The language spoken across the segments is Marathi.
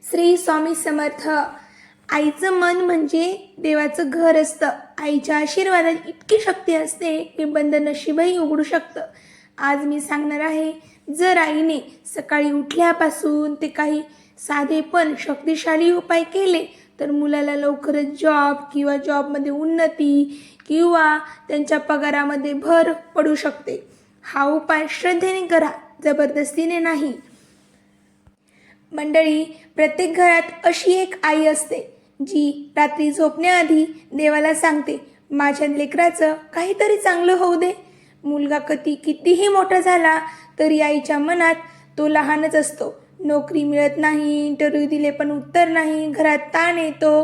श्री स्वामी समर्थ. आईचं मन म्हणजे देवाचं घर असतं. आईच्या आशीर्वादात इतकी शक्ती असते की बंद नशीबही उघडू शकतं. आज मी सांगणार आहे, जर आईने सकाळी उठल्यापासून ते काही साधे पण शक्तिशाली उपाय केले तर मुलाला लवकरच जॉब किंवा जॉबमध्ये उन्नती किंवा त्यांच्या पगारामध्ये भर पडू शकते. हा उपाय श्रद्धेने करा, जबरदस्तीने नाही. मंडळी, प्रत्येक घरात अशी एक आई असते जी रात्री झोपण्याआधी देवाला सांगते, माझ्या लेकराचं काहीतरी चांगलं होऊ दे. मुलगा कितीही मोठा झाला तरी आईच्या मनात तो लहानच असतो. नोकरी मिळत नाही, इंटरव्ह्यू दिले पण उत्तर नाही, घरात ताण येतो.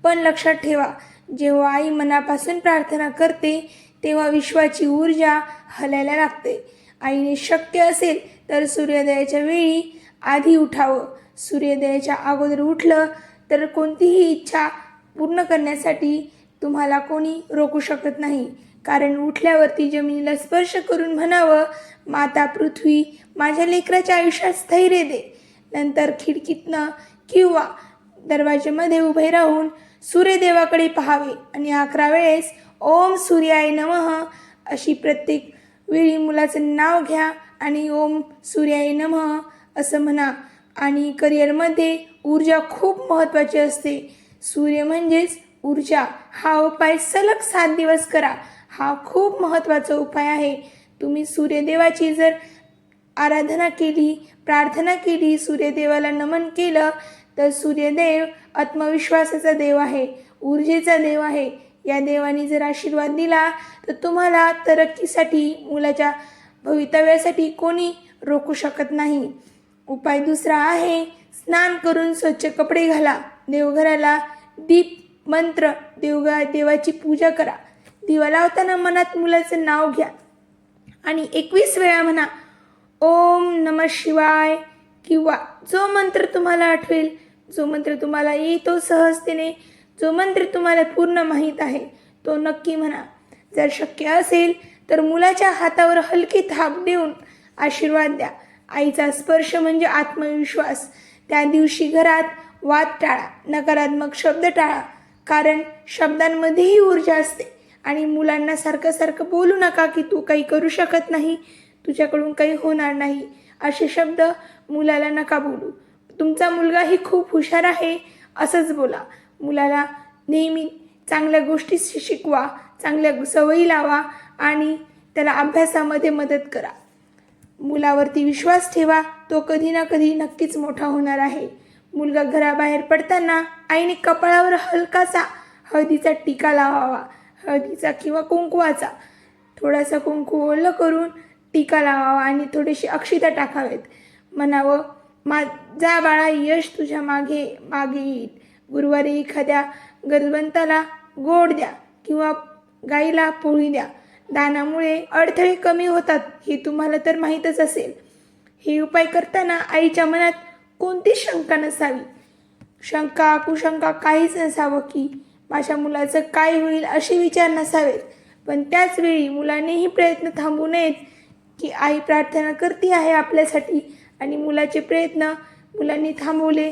पण लक्षात ठेवा, जेव्हा आई मनापासून प्रार्थना करते तेव्हा विश्वाची ऊर्जा हलायला लागते. आईने शक्य असेल तर सूर्योदयाच्या वेळी आधी उठावं. सूर्योदयाच्या अगोदर उठलं तर कोणतीही इच्छा पूर्ण करण्यासाठी तुम्हाला कोणी रोखू शकत नाही. कारण उठल्यावरती जमिनीला स्पर्श करून म्हणावं, माता पृथ्वी माझ्या लेकराच्या आयुष्यात स्थैर्य दे. नंतर खिडकीतनं किंवा दरवाज्यामध्ये उभे राहून सूर्यदेवाकडे पाहावे आणि 11 वेळेस ओम सूर्याय नमः अशी प्रत्येक वेळी मुलाचं नाव घ्या आणि ओम सूर्याय नमः असं म्हणा. आणि करिअरमध्ये ऊर्जा खूप महत्त्वाची असते. सूर्य म्हणजेच ऊर्जा. हा उपाय सलग 7 दिवस करा. हा खूप महत्त्वाचा उपाय आहे. तुम्ही सूर्यदेवाची जर आराधना केली, प्रार्थना केली, सूर्यदेवाला नमन केलं तर सूर्यदेव आत्मविश्वासाचा देव आहे, ऊर्जेचा देव आहे. या देवाने जर आशीर्वाद दिला तर तुम्हाला तरक्कीसाठी, मुलाच्या भवितव्यासाठी कोणी रोखू शकत नाही. उपाय दुसरा आहे, स्नान करून स्वच्छ कपडे घाला. देवघराला दीप, मंत्र, देवाची पूजा करा. दिवा लावताना मनात मुलाचं नाव घ्या आणि 21 वेळा म्हणा ओम नमः शिवाय किंवा जो मंत्र तुम्हाला आठवेल, जो मंत्र तुम्हाला येतो सहजतेने, जो मंत्र तुम्हाला पूर्ण माहीत आहे तो नक्की म्हणा. जर शक्य असेल तर मुलाच्या हातावर हलकी थाप देऊन आशीर्वाद द्या. आईचा स्पर्श म्हणजे आत्मविश्वास. त्या दिवशी घरात वाद टाळा, नकारात्मक शब्द टाळा, कारण शब्दांमध्येही ऊर्जा असते. आणि मुलांना सारखं बोलू नका की तू काही करू शकत नाही, तुझ्याकडून काही होणार नाही, असे शब्द मुलाला नका बोलू. तुमचा मुलगाही खूप हुशार आहे असंच बोला. मुलाला नेहमी चांगल्या गोष्टी शिकवा, चांगल्या सवयी लावा आणि त्याला अभ्यासामध्ये मदत करा. मुलावरती विश्वास ठेवा, तो कधी ना कधी नक्कीच मोठा होणार आहे. मुलगा घराबाहेर पडताना आईने कपाळावर हलकासा हळदीचा टिका लावावा. हळदीचा किंवा कुंकवाचा. थोडासा कुंकू ओलं करून टिका लावावा आणि थोडीशी अक्षता टाकावेत. म्हणावं, जा बाळा, यश तुझ्या मागे येईल. गुरुवारी एखाद्या गरजवंताला गोड द्या किंवा गाईला पोळी द्या. दानामुळे अडथळे कमी होतात हे तुम्हाला तर माहीतच असेल. हे उपाय करताना आईच्या मनात कोणती शंका नसावी. शंका, कुशंका काहीच नसावं की माझ्या मुलाचं काय होईल असे विचार नसावेत. पण त्याचवेळी मुलानेही प्रयत्न थांबू नयेत की आई प्रार्थना करते आहे आपल्यासाठी आणि मुलाचे प्रयत्न मुलांनी थांबवले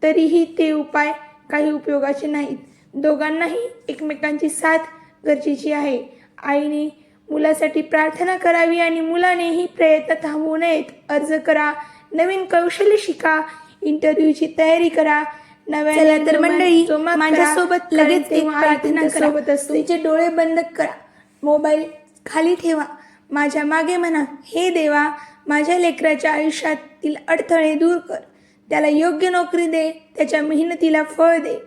तरीही ते उपाय काही उपयोगाचे नाहीत. दोघांनाही एकमेकांची साथ गरजेची आहे. आईने मुलासाठी प्रार्थना करावी आणि मुलानेही प्रयत्न थांबवू नयेत. अर्ज करा, नवीन कौशल्य शिका, इंटरव्ह्यूची तयारी करा. चला तर मंडळी, माझ्यासोबत लगेच एक प्रार्थना सोबत असते. तुमचे डोळे बंद करा, मोबाईल खाली ठेवा, माझ्या मागे म्हणा, हे देवा, माझ्या लेकराच्या आयुष्यातील अडथळे दूर कर, त्याला योग्य नोकरी दे, त्याच्या मेहनतीला फळ दे.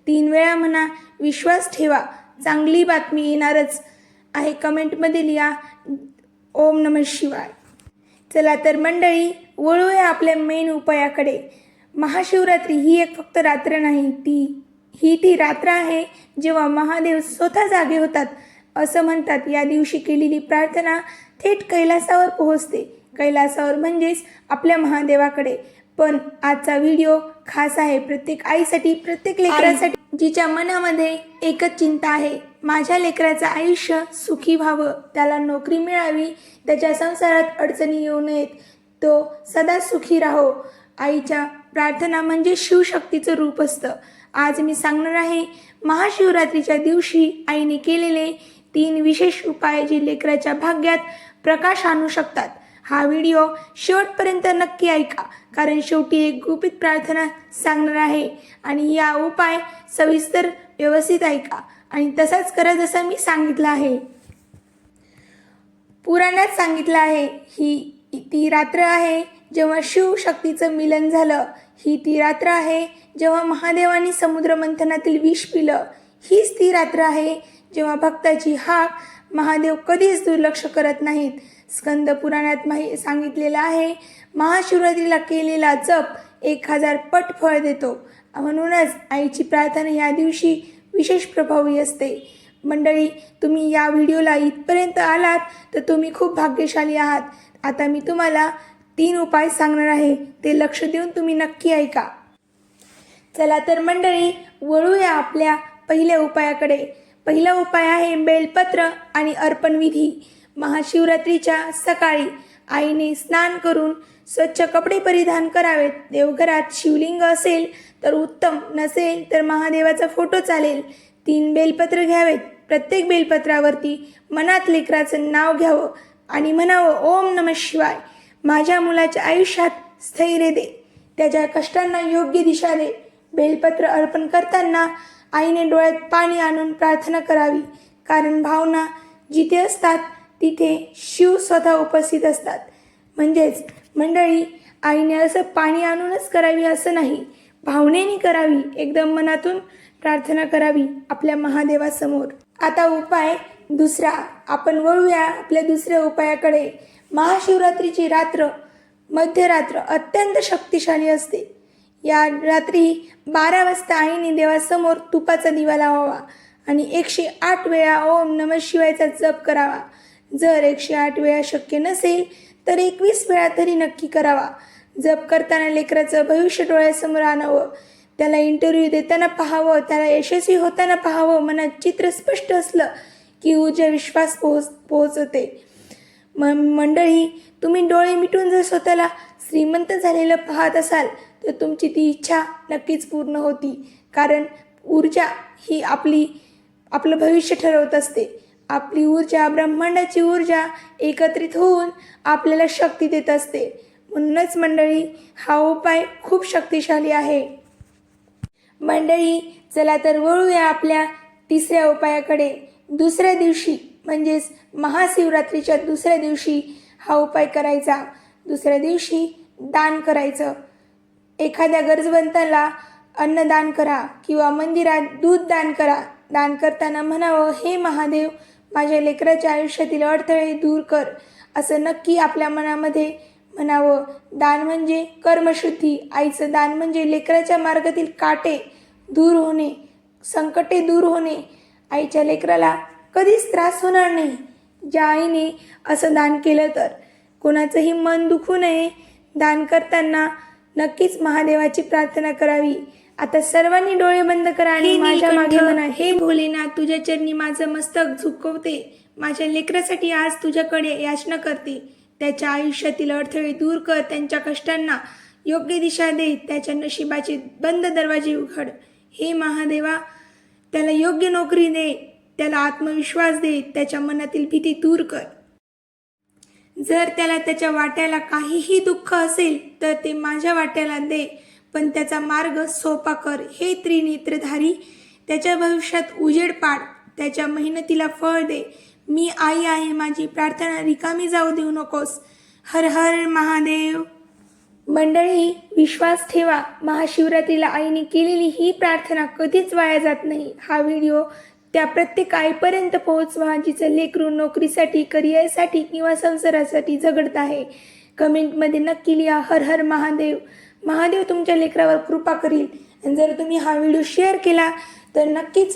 3 वेळा म्हणा, विश्वास ठेवा, चांगली बातमी येणारच आहे. कमेंटमध्ये लिहा ओम नमः शिवाय. चला तर मंडळी, वळूया आपल्या मेन उपायाकडे. महाशिवरात्री ही एक फक्त रात्र नाही, ती रात्र आहे जेव्हा महादेव स्वतः जागे होतात. असं म्हणतात, या दिवशी केलेली प्रार्थना थेट कैलासावर पोहोचते. कैलासावर म्हणजेच आपल्या महादेवाकडे. पण आजचा व्हिडिओ खास आहे प्रत्येक आईसाठी, प्रत्येक लेकरासाठी जिच्या मनामध्ये एकच चिंता आहे, माझ्या लेकराचं आयुष्य सुखी व्हावं, त्याला नोकरी मिळावी, त्याच्या संसारात अडचणी येऊ नयेत, तो सदा सुखी राहो. आईच्या प्रार्थना म्हणजे शिवशक्तीचं रूप असतं. आज मी सांगणार आहे महाशिवरात्रीच्या दिवशी आईने केलेले 3 विशेष उपाय जे लेकराच्या भाग्यात प्रकाश आणू शकतात. हा व्हिडिओ शेवटपर्यंत नक्की ऐका, कारण शेवटी एक गुपित प्रार्थना सांगणार आहे आणि या उपाय सविस्तर व्यवस्थित ऐका आणि तसाच करा जसं मी सांगितलं आहे. पुराणात सांगितलं आहे ही ती रात्र आहे जेव्हा शिवशक्तीचं मिलन झालं. ही ती रात्र आहे जेव्हा महादेवानी समुद्र मंथनातील विष पिलं. हीच ती रात्र आहे जेव्हा भक्ताची हाक महादेव कधीच दुर्लक्ष करत नाहीत. स्कंद पुराणात सांगितलेलं आहे महाशिवरात्रीला केलेला जप 1000 पट फळ देतो. म्हणूनच आईची प्रार्थना या दिवशी विशेष प्रभावी असते. मंडळी, तुम्ही या व्हिडिओला इथपर्यंत आलात तर तुम्ही खूप भाग्यशाली आहात. आता मी तुम्हाला 3 उपाय सांगणार आहे, ते लक्ष देऊन तुम्ही नक्की ऐका. चला तर मंडळी, वळूया आपल्या पहिल्या उपायाकडे. पहिला उपाय आहे बेलपत्र आणि अर्पण विधी. महाशिवरात्रीच्या सकाळी आईने स्नान करून स्वच्छ कपडे परिधान करावेत. देवघरात शिवलिंग असेल तर उत्तम, नसेल तर महादेवाचा फोटो चालेल. 3 बेलपत्र घ्यावेत. प्रत्येक बेलपत्रावरती मनात लेकराचं नाव घ्यावं आणि म्हणावं, ओम नमः शिवाय. माझ्या मुलाच्या आयुष्यात स्थैर्य दे, त्याच्या कष्टांना योग्य दिशा दे. बेलपत्र अर्पण करताना आईने डोळ्यात पाणी आणून प्रार्थना करावी, कारण भावना जिथे असतात तिथे शिव स्वतः उपस्थित असतात. म्हणजेच मंडळी, आईने असं पाणी आणूनच करावी असं नाही, भावनेने करावी, एकदम मनातून प्रार्थना करावी आपल्या महादेवासमोर. आता उपाय दुसरा, आपण वळूया आपल्या दुसऱ्या उपायाकडे. महाशिवरात्रीची रात्र, मध्यरात्र अत्यंत शक्तिशाली असते. या रात्री 12 वाजता आईने देवासमोर तुपाचा दिवा लावावा आणि 108 वेळा ओम नमः शिवायचा जप करावा. जर 108 वेळा शक्य नसेल तर 21 वेळा तरी नक्की करावा. जप करताना लेकराचं भविष्य डोळ्यासमोर आणावं, त्याला इंटरव्ह्यू देताना पाहावं, त्याला यशस्वी होताना पाहावं. मनात चित्र स्पष्ट असलं की ऊर्जा विश्वास पोहोचते. मंडळी, तुम्ही डोळे मिटून जर स्वतःला श्रीमंत झालेलं पाहत असाल तर तुमची ती इच्छा नक्कीच पूर्ण होती, कारण ऊर्जा ही आपलं भविष्य ठरवत असते. आपली ऊर्जा, ब्रह्मांडाची ऊर्जा एकत्रित होऊन आपल्याला शक्ती देत असते. म्हणूनच मंडळी, हा उपाय खूप शक्तिशाली आहे. मंडळी, चला तर वळूया आपल्या तिसऱ्या उपायाकडे. दुसऱ्या दिवशी म्हणजेच महाशिवरात्रीच्या दुसऱ्या दिवशी हा उपाय करायचा. दुसऱ्या दिवशी दान करायचं. एखाद्या गरजवंताला अन्नदान करा किंवा मंदिरात दूध दान करा. दान करताना म्हणावं, हे महादेव, माझ्या लेकराच्या आयुष्यातील अडथळे दूर कर, असं नक्की आपल्या मनामध्ये म्हणावं. दान म्हणजे कर्मशुद्धी. आईचं दान म्हणजे लेकराच्या मार्गातील काटे दूर होणे, संकटे दूर होणे. आईच्या लेकराला कधीच त्रास होणार नाही. ज्या आईने असं दान केलं तर कोणाचंही मन दुखू नये. दान करताना नक्कीच महादेवाची प्रार्थना करावी. आता सर्वांनी डोळे बंद करा आणि माझ्या मागे म्हणा, हे भोलेनाथ, तुझ्या चरणी माझं मस्तक झुकवते. माझ्या लेकरासाठी आज तुझ्याकडे याचना करते. त्याच्या आयुष्यातील अडथळे दूर कर, त्यांच्या कष्टांना योग्य दिशा दे, त्याच्या नशिबाचे बंद दरवाजे उघड. हे महादेवा, त्याला योग्य नोकरी दे, त्याला आत्मविश्वास दे, त्याच्या मनातील भीती दूर कर. जर त्याला त्याच्या वाट्याला काहीही दुःख असेल तर ते माझ्या वाट्याला दे, पण त्याचा मार्ग सोपा कर. हे त्रिनेत्रधारी, त्याच्या भविष्यात उजेड पाड, त्याच्या मेहनतीला फळ दे. मी आई आहे, माझी प्रार्थना रिकामी जाऊ देऊ नकोस. हर हर महादेव. मंडळी, विश्वास ठेवा, महाशिवरात्रीला आईने केलेली ही प्रार्थना कधीच वाया जात नाही. हा व्हिडिओ त्या प्रत्येक आईपर्यंत पोहोचवा जिचं लेकरू नोकरीसाठी, करिअरसाठी किंवा संसारासाठी झगडत आहे. कमेंटमध्ये नक्की लिहा, हर हर महादेव. महादेव तुमच्या लेकरावर कृपा करील. आणि जर तुम्ही हा व्हिडिओ शेअर केला तर नक्कीच